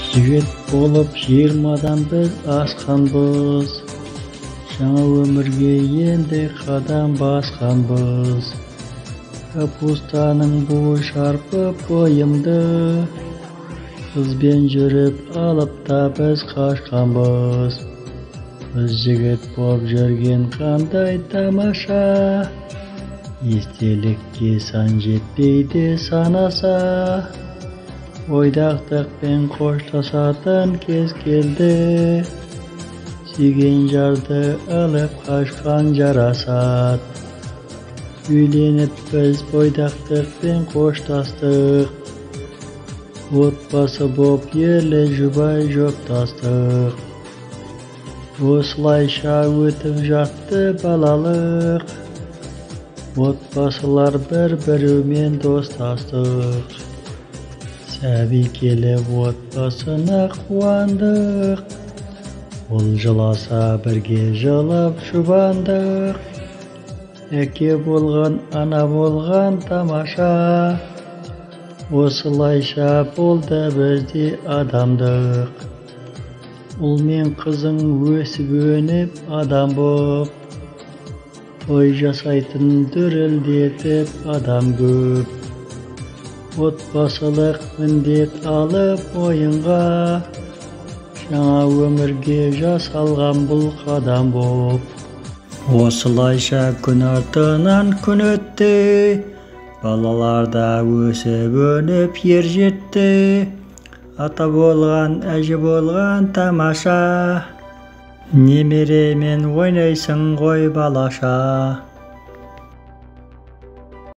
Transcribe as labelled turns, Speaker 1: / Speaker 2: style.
Speaker 1: Жігіт болып 20-дан біз асқанбыз, жаңа өмірге енді қадам басқанбыз. Капустаның буы шарпып бойымды, қызбен жүріп алып та біз қашқанбыз. Біз жігіт боп жүрген қандай тамаша, естелікке сан жетпейді санаса. Ойдақтықпен қоштасатын кез келді, сүйген жарды алып қашқан жарасат. Үйленіп біз бойдақтықпен қоштастық, отбасы боп ерлі жұбай жоқтастық. Осылайша өтіп жатты балалық, отбасылар бір-бірімен достастық. Сәби келіп отбасына қуандық, ол жыласа бірге жылап жұбандық. Әке болған, ана болған тамаша, осылайша болды бізде адамдық. Ұл мен қызың өсіп өніп адам боп, той жасайтын дүрілдетіп адам көп. Отбасылық міндет алып ойынға, жаңа өмірге жасалған бұл қадам боп. Осылайша күн артынан күн өтті, балалар да өсіп өніп ер жетті. Ата болған, әже болған тамаша, немеремен ойнайсың ғой балаша.